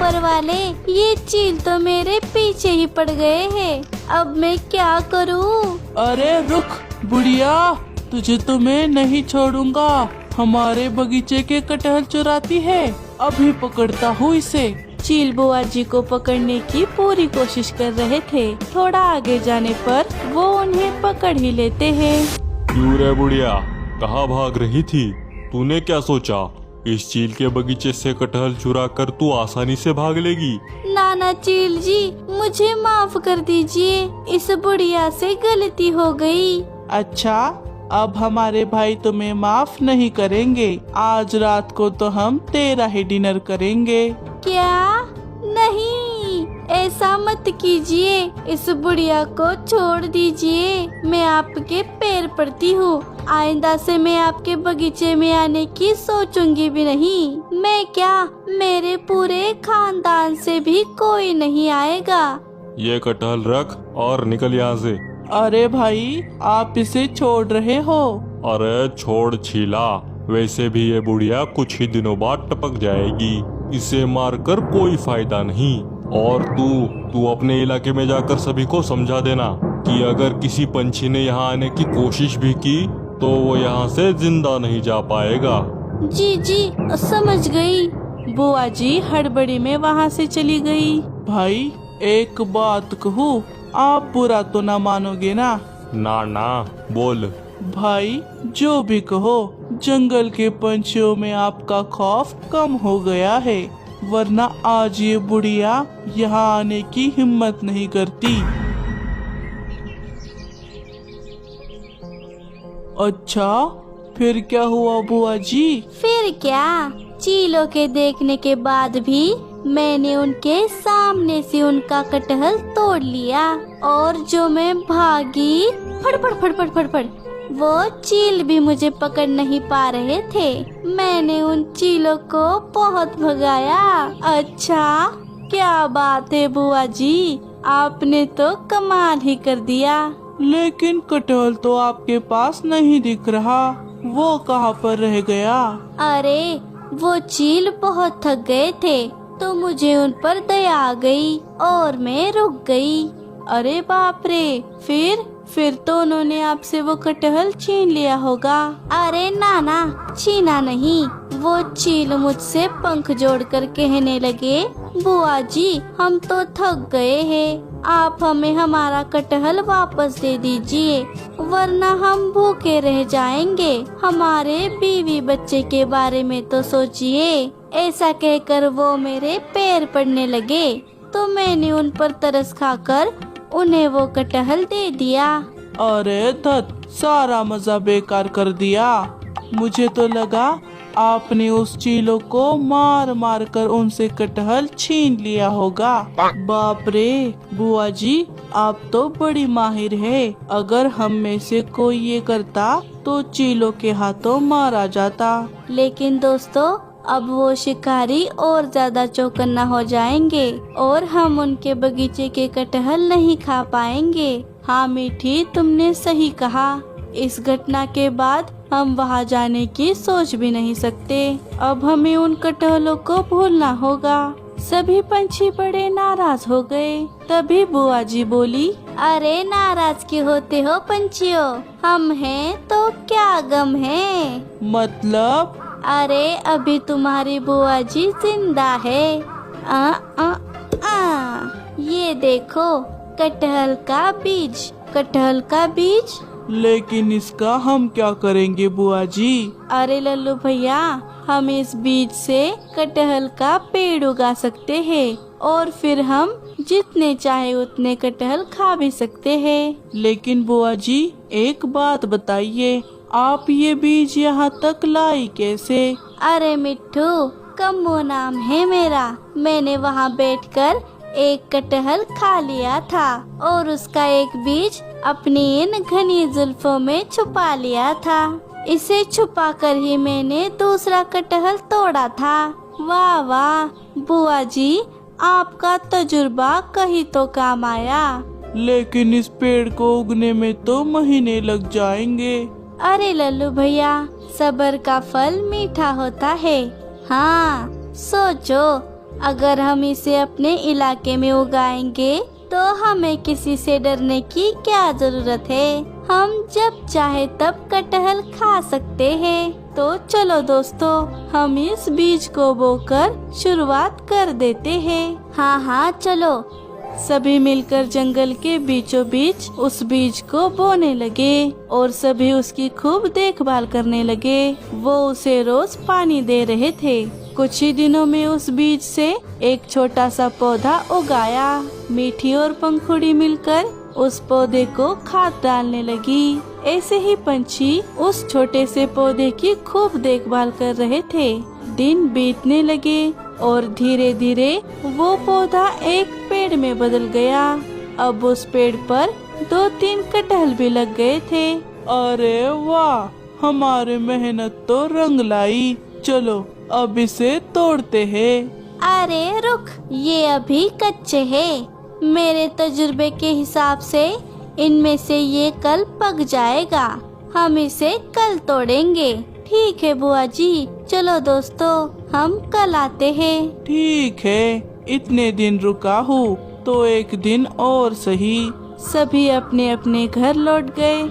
ऊपर वाले, ये चील तो मेरे पीछे ही पड़ गए हैं। अब मैं क्या करूं? अरे रुक बुढ़िया, तुझे तो मैं नहीं छोड़ूंगा। हमारे बगीचे के कटहल चुराती है, अभी पकड़ता हूँ इसे। चील बुआ जी को पकड़ने की पूरी कोशिश कर रहे थे। थोड़ा आगे जाने पर वो उन्हें पकड़ ही लेते हैं। क्यों रे बुढ़िया, कहाँ भाग रही थी? तूने क्या सोचा इस चील के बगीचे से कटहल चुरा कर तू आसानी से भाग लेगी? नाना चील जी, मुझे माफ कर दीजिए, इस बुढ़िया से गलती हो गई। अच्छा, अब हमारे भाई तुम्हें माफ नहीं करेंगे। आज रात को तो हम तेरा ही डिनर करेंगे। क्या? नहीं, ऐसा मत कीजिए, इस बुढ़िया को छोड़ दीजिए। मैं आपके पैर पड़ती हूँ, आइंदा से मैं आपके बगीचे में आने की सोचूंगी भी नहीं। मैं क्या, मेरे पूरे खानदान से भी कोई नहीं आएगा। ये कटहल रख और निकल यहाँ से। अरे भाई, आप इसे छोड़ रहे हो? अरे छोड़ छीला, वैसे भी ये बुढ़िया कुछ ही दिनों बाद टपक जाएगी, इसे मारकर कोई फायदा नहीं। और तू अपने इलाके में जाकर सभी को समझा देना कि अगर किसी पंछी ने यहाँ आने की कोशिश भी की तो वो यहाँ से जिंदा नहीं जा पाएगा। जी जी, समझ गई। बुआ जी हड़बड़ी में वहाँ से चली गई। भाई एक बात कहूँ, आप बुरा तो ना मानोगे ना? ना ना, बोल। भाई जो भी कहो, जंगल के पंछियों में आपका खौफ कम हो गया है, वरना आज ये बुढ़िया यहाँ आने की हिम्मत नहीं करती। अच्छा, फिर क्या हुआ बुआ जी? फिर क्या, चीलों के देखने के बाद भी मैंने उनके सामने से उनका कटहल तोड़ लिया, और जो मैं भागी, फड़फड़ फड़फड़ फड़फड़, वो चील भी मुझे पकड़ नहीं पा रहे थे। मैंने उन चीलों को बहुत भगाया। अच्छा, क्या बात है बुआ जी, आपने तो कमाल ही कर दिया। लेकिन कटहल तो आपके पास नहीं दिख रहा, वो कहाँ पर रह गया? अरे वो चील बहुत थक गए थे, तो मुझे उन पर दया आ गई और मैं रुक गई। अरे बाप रे, फिर तो उन्होंने आपसे वो कटहल छीन लिया होगा। अरे नाना, छीना नहीं, वो चील मुझसे पंख जोड़कर कहने लगे, बुआ जी हम तो थक गए हैं, आप हमें हमारा कटहल वापस दे दीजिए, वरना हम भूखे रह जाएंगे। हमारे बीवी बच्चे के बारे में तो सोचिए। ऐसा कहकर वो मेरे पैर पड़ने लगे, तो मैंने उन पर तरस खाकर उन्हें वो कटहल दे दिया। अरे धत, सारा मजा बेकार कर दिया। मुझे तो लगा आपने उस चीलों को मार मार कर उनसे कटहल छीन लिया होगा। बाप रे बुआ जी, आप तो बड़ी माहिर है। अगर हम में से कोई ये करता तो चीलों के हाथों मारा जाता। लेकिन दोस्तों, अब वो शिकारी और ज्यादा चौकन्ना हो जाएंगे और हम उनके बगीचे के कटहल नहीं खा पाएंगे। हाँ मीठी, तुमने सही कहा। इस घटना के बाद हम वहाँ जाने की सोच भी नहीं सकते। अब हमें उन कटहलों को भूलना होगा। सभी पंछी बड़े नाराज हो गए। तभी बुआ जी बोली, अरे नाराज क्यों होते हो पंछियों, हम हैं तो क्या गम है। मतलब? अरे अभी तुम्हारी बुआ जी जिंदा है। आ, आ, आ, ये देखो, कटहल का बीज, कटहल का बीज। लेकिन इसका हम क्या करेंगे बुआ जी? अरे लल्लू भैया, हम इस बीज से कटहल का पेड़ उगा सकते हैं और फिर हम जितने चाहे उतने कटहल खा भी सकते हैं। लेकिन बुआ जी एक बात बताइए, आप ये बीज यहाँ तक लाई कैसे? अरे मिट्ठू, कम्मो नाम है मेरा। मैंने वहाँ बैठकर एक कटहल खा लिया था और उसका एक बीज अपनी इन घनी जुल्फों में छुपा लिया था। इसे छुपाकर ही मैंने दूसरा कटहल तोड़ा था। वाह वाह बुआ जी, आपका तजुर्बा कहीं तो काम आया। लेकिन इस पेड़ को उगने में तो महीने लग जाएंगे। अरे लल्लू भैया, सब्र का फल मीठा होता है। हाँ सोचो, अगर हम इसे अपने इलाके में उगाएंगे तो हमें किसी से डरने की क्या जरूरत है। हम जब चाहे तब कटहल खा सकते हैं। तो चलो दोस्तों, हम इस बीज को बोकर शुरुआत कर देते हैं। हाँ चलो। सभी मिलकर जंगल के बीचों बीच उस बीज को बोने लगे और सभी उसकी खूब देखभाल करने लगे। वो उसे रोज पानी दे रहे थे। कुछ ही दिनों में उस बीज से एक छोटा सा पौधा उगाया। मीठी और पंखुड़ी मिलकर उस पौधे को खाद डालने लगी। ऐसे ही पंछी उस छोटे से पौधे की खूब देखभाल कर रहे थे। दिन बीतने लगे और धीरे धीरे वो पौधा एक पेड़ में बदल गया। अब उस पेड़ पर 2-3 कटहल भी लग गए थे। अरे वाह, हमारे मेहनत तो रंग लाई। चलो अब इसे तोड़ते हैं। अरे रुक, ये अभी कच्चे हैं। मेरे तजुर्बे के हिसाब से इनमें से ये कल पक जाएगा। हम इसे कल तोड़ेंगे। ठीक है बुआ जी, चलो दोस्तों, हम कल आते हैं। ठीक है, इतने दिन रुका हूँ तो एक दिन और सही। सभी अपने अपने घर लौट गए।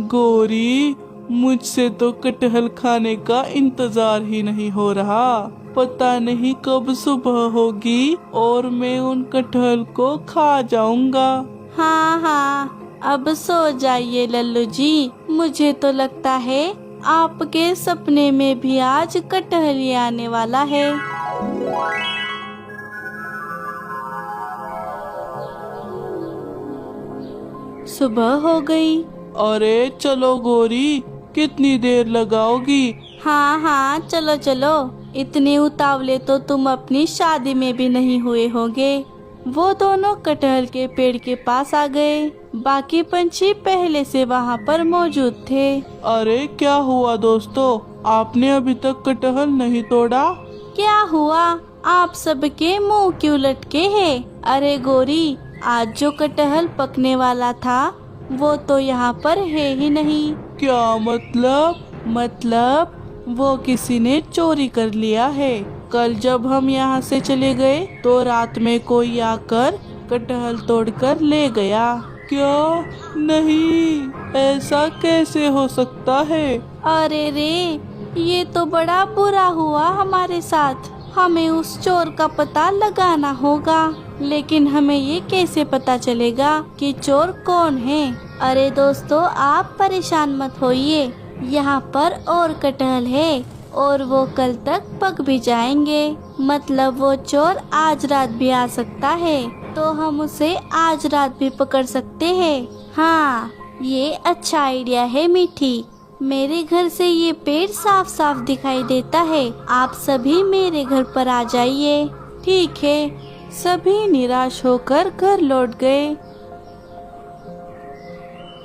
गौरी, मुझसे तो कटहल खाने का इंतजार ही नहीं हो रहा। पता नहीं कब सुबह होगी और मैं उन कटहल को खा जाऊंगा। हाँ, अब सो जाइए लल्लू जी। मुझे तो लगता है आपके सपने में भी आज कटहल ही आने वाला है। सुबह हो गई। अरे चलो गौरी, कितनी देर लगाओगी? हाँ, चलो चलो। इतने उतावले तो तुम अपनी शादी में भी नहीं हुए होंगे। वो दोनों कटहल के पेड़ के पास आ गए। बाकी पंछी पहले से वहाँ पर मौजूद थे। अरे क्या हुआ दोस्तों, आपने अभी तक कटहल नहीं तोड़ा? क्या हुआ, आप सबके मुंह क्यों लटके हैं? अरे गौरी, आज जो कटहल पकने वाला था वो तो यहाँ पर है ही नहीं। क्या मतलब वो किसी ने चोरी कर लिया है। कल जब हम यहाँ से चले गए तो रात में कोई आकर कटहल तोड़कर ले गया। क्या? नहीं, ऐसा कैसे हो सकता है? अरे रे, ये तो बड़ा बुरा हुआ हमारे साथ। हमें उस चोर का पता लगाना होगा। लेकिन हमें ये कैसे पता चलेगा कि चोर कौन है? अरे दोस्तों, आप परेशान मत होइए। यहाँ पर और कटहल है और वो कल तक पक भी जाएंगे। मतलब वो चोर आज रात भी आ सकता है, तो हम उसे आज रात भी पकड़ सकते हैं। हाँ, ये अच्छा आइडिया है मीठी। मेरे घर से ये पेड़ साफ साफ दिखाई देता है। आप सभी मेरे घर पर आ जाइए। ठीक है। सभी निराश होकर घर लौट गए।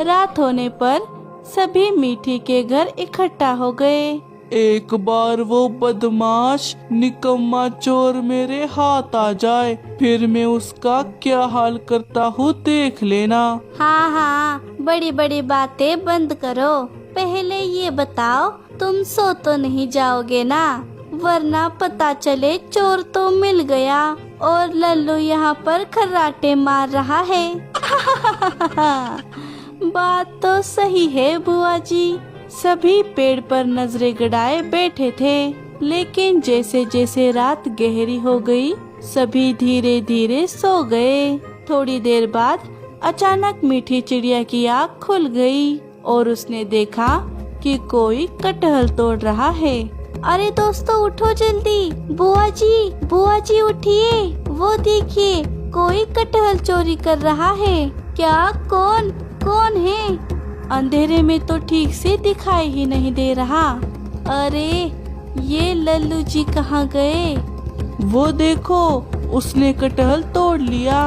रात होने पर सभी मीठी के घर इकट्ठा हो गए। एक बार वो बदमाश निकम्मा चोर मेरे हाथ आ जाए, फिर मैं उसका क्या हाल करता हूँ देख लेना। हाँ, बड़ी बड़ी बातें बंद करो। पहले ये बताओ, तुम सो तो नहीं जाओगे ना? वरना पता चले चोर तो मिल गया और लल्लू यहाँ पर खर्राटे मार रहा है। बात तो सही है बुआ जी। सभी पेड़ पर नजरें गड़ाए बैठे थे। लेकिन जैसे जैसे रात गहरी हो गई, सभी धीरे धीरे सो गए। थोड़ी देर बाद अचानक मीठी चिड़िया की आँख खुल गई और उसने देखा कि कोई कटहल तोड़ रहा है। अरे दोस्तों, उठो जल्दी। बुआ जी उठिए। वो देखिए, कोई कटहल चोरी कर रहा है। क्या? कौन है? अंधेरे में तो ठीक से दिखाई ही नहीं दे रहा। अरे ये लल्लू जी कहाँ गए? वो देखो, उसने कटहल तोड़ लिया।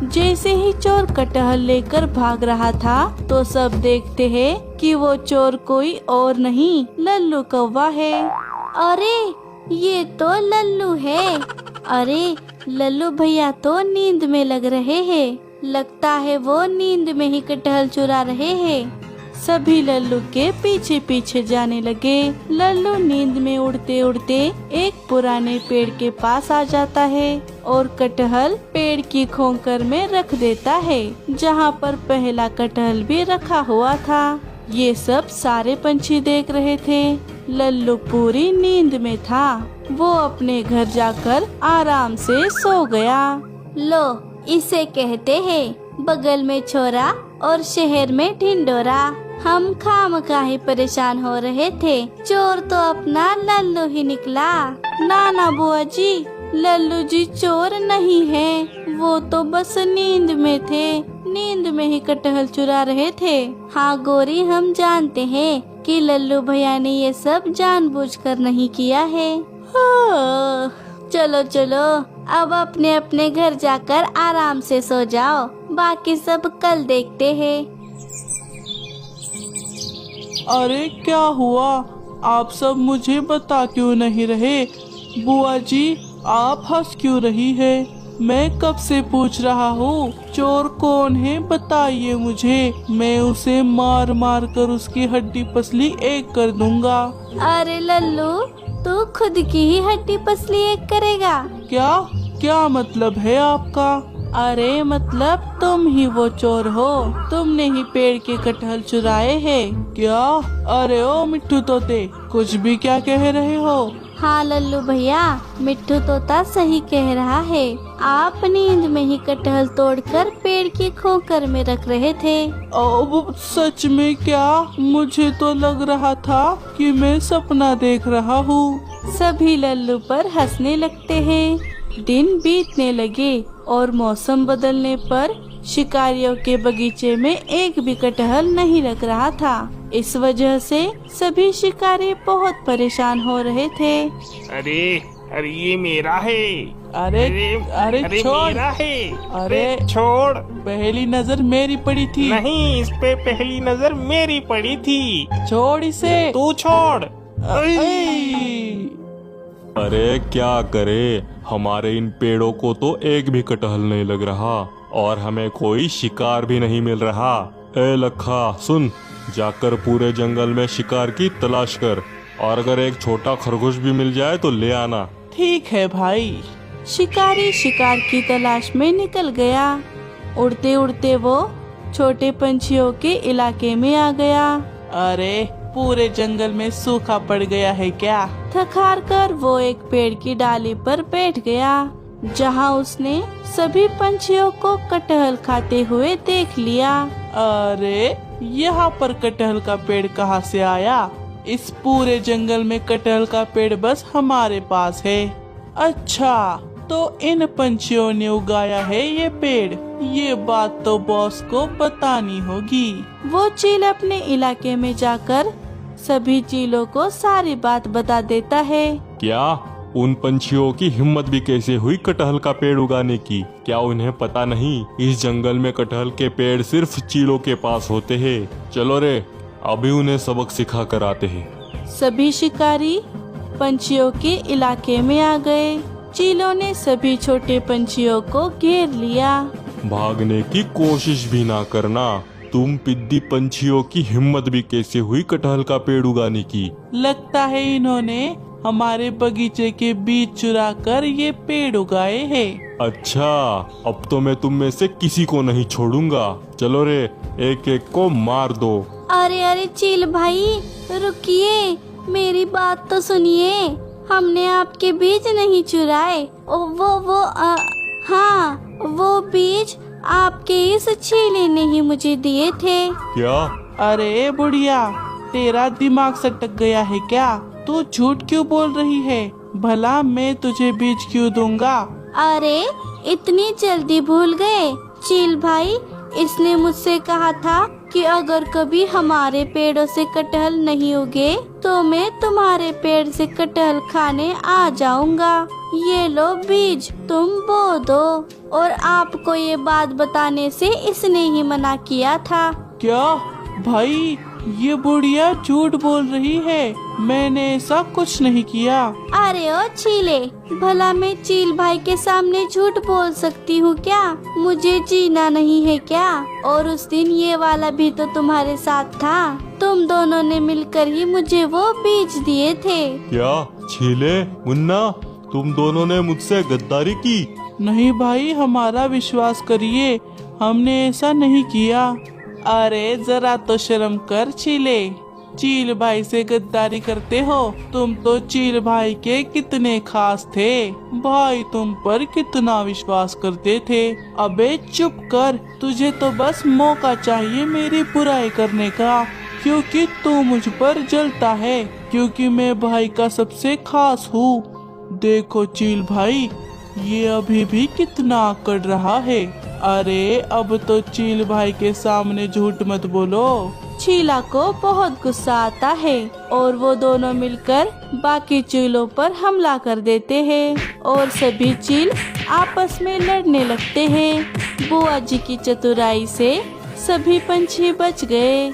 जैसे ही चोर कटहल लेकर भाग रहा था तो सब देखते हैं कि वो चोर कोई और नहीं, लल्लू कौवा है। अरे ये तो लल्लू है। अरे लल्लू भैया तो नींद में लग रहे हैं। लगता है वो नींद में ही कटहल चुरा रहे हैं। सभी लल्लू के पीछे पीछे जाने लगे। लल्लू नींद में उड़ते उड़ते एक पुराने पेड़ के पास आ जाता है और कटहल पेड़ की खोंकर में रख देता है, जहाँ पर पहला कटहल भी रखा हुआ था। ये सब सारे पंछी देख रहे थे। लल्लू पूरी नींद में था। वो अपने घर जाकर आराम से सो गया। लो, इसे कहते हैं बगल में छोरा और शहर में ढिंडोरा। हम खामखा परेशान हो रहे थे, चोर तो अपना लल्लू ही निकला। ना बुआ जी, लल्लू जी चोर नहीं है, वो तो बस नींद में थे, नींद में ही कटहल चुरा रहे थे। हाँ गोरी, हम जानते हैं कि लल्लू भैया ने ये सब जानबूझकर नहीं किया है। चलो चलो, अब अपने अपने घर जाकर आराम से सो जाओ, बाकी सब कल देखते हैं। अरे क्या हुआ? आप सब मुझे बता क्यों नहीं रहे? बुआ जी, आप हंस क्यों रही है? मैं कब से पूछ रहा हूँ, चोर कौन है बताइए मुझे। मैं उसे मार मार कर उसकी हड्डी पसली एक कर दूंगा। अरे लल्लू, तू खुद की ही हड्डी पसली एक करेगा? क्या मतलब है आपका? अरे मतलब तुम ही वो चोर हो, तुमने ही पेड़ के कटहल चुराए हैं। क्या? अरे ओ मिट्ठू तोते, कुछ भी क्या कह रहे हो? हाँ लल्लू भैया, मिट्ठू तोता सही कह रहा है। आप नींद में ही कटहल तोड़कर पेड़ की खोकर में रख रहे थे। सच में क्या? मुझे तो लग रहा था कि मैं सपना देख रहा हूँ। सभी लल्लू पर हंसने लगते हैं। दिन बीतने लगे और मौसम बदलने पर शिकारियों के बगीचे में एक भी कटहल नहीं लग रहा था। इस वजह से सभी शिकारी बहुत परेशान हो रहे थे। अरे ये मेरा है। अरे छोड़। मेरा है। अरे छोड़। पहली नजर मेरी पड़ी थी। नहीं, इस पे पहली नजर मेरी पड़ी थी। छोड़ इसे। तू छोड़। अरे क्या करे, हमारे इन पेड़ों को तो एक भी कटहल नहीं लग रहा और हमें कोई शिकार भी नहीं मिल रहा। ए लखा सुन, जाकर पूरे जंगल में शिकार की तलाश कर और अगर एक छोटा खरगोश भी मिल जाए तो ले आना। ठीक है भाई। शिकारी शिकार की तलाश में निकल गया। उड़ते उड़ते वो छोटे पंछियों के इलाके में आ गया। अरे पूरे जंगल में सूखा पड़ गया है क्या? थक-हार कर वो एक पेड़ की डाली पर बैठ गया, जहां उसने सभी पंछियों को कटहल खाते हुए देख लिया। अरे यहाँ पर कटहल का पेड़ कहाँ से आया? इस पूरे जंगल में कटहल का पेड़ बस हमारे पास है। अच्छा, तो इन पंछियों ने उगाया है ये पेड़। ये बात तो बॉस को बतानी होगी। वो चील अपने इलाके में जाकर सभी चीलों को सारी बात बता देता है। क्या उन पंछियों की हिम्मत भी कैसे हुई कटहल का पेड़ उगाने की? क्या उन्हें पता नहीं इस जंगल में कटहल के पेड़ सिर्फ चीलों के पास होते हैं? चलो रे, अभी उन्हें सबक सिखा कर आते हैं। सभी शिकारी पंछियों के इलाके में आ गए। चीलों ने सभी छोटे पंछियों को घेर लिया। भागने की कोशिश भी ना करना। तुम पिद्दी पंछियों की हिम्मत भी कैसे हुई कटहल का पेड़ उगाने की? लगता है इन्होंने हमारे बगीचे के बीज चुरा कर ये पेड़ उगाए हैं। अच्छा, अब तो मैं तुम में से किसी को नहीं छोड़ूंगा। चलो रे, एक एक को मार दो। अरे चील भाई रुकिए, मेरी बात तो सुनिए। हमने आपके बीज नहीं चुराए। वो बीज आपके इस चीले ने ही मुझे दिए थे। क्या? अरे बुढ़िया, तेरा दिमाग सटक गया है क्या? तू झूठ क्यों बोल रही है? भला मैं तुझे बीज क्यों दूंगा? अरे इतनी जल्दी भूल गए? चील भाई, इसने मुझसे कहा था कि अगर कभी हमारे पेड़ों से कटहल नहीं उगे तो मैं तुम्हारे पेड़ से कटहल खाने आ जाऊंगा। ये लो बीज, तुम बो दो। और आपको ये बात बताने से इसने ही मना किया था। क्या भाई, ये बुढ़िया झूठ बोल रही है? मैंने ऐसा कुछ नहीं किया। अरे ओ चीले, भला मैं चील भाई के सामने झूठ बोल सकती हूँ क्या? मुझे जीना नहीं है क्या? और उस दिन ये वाला भी तो तुम्हारे साथ था। तुम दोनों ने मिलकर ही मुझे वो बीज दिए थे। क्या छीले, मुन्ना, तुम दोनों ने मुझसे गद्दारी की? नहीं भाई, हमारा विश्वास करिए, हमने ऐसा नहीं किया। अरे जरा तो शर्म कर चीले, चील भाई से गद्दारी करते हो? तुम तो चील भाई के कितने खास थे, भाई तुम पर कितना विश्वास करते थे। अबे चुप कर, तुझे तो बस मौका चाहिए मेरी बुराई करने का, क्योंकि तू मुझ पर जलता है, क्योंकि मैं भाई का सबसे खास हूँ। देखो चील भाई, ये अभी भी कितना अकड़ रहा है। अरे अब तो चील भाई के सामने झूठ मत बोलो। चीला को बहुत गुस्सा आता है और वो दोनों मिलकर बाकी चीलों पर हमला कर देते हैं और सभी चील आपस में लड़ने लगते हैं। बुआ जी की चतुराई से सभी पंछी बच गए।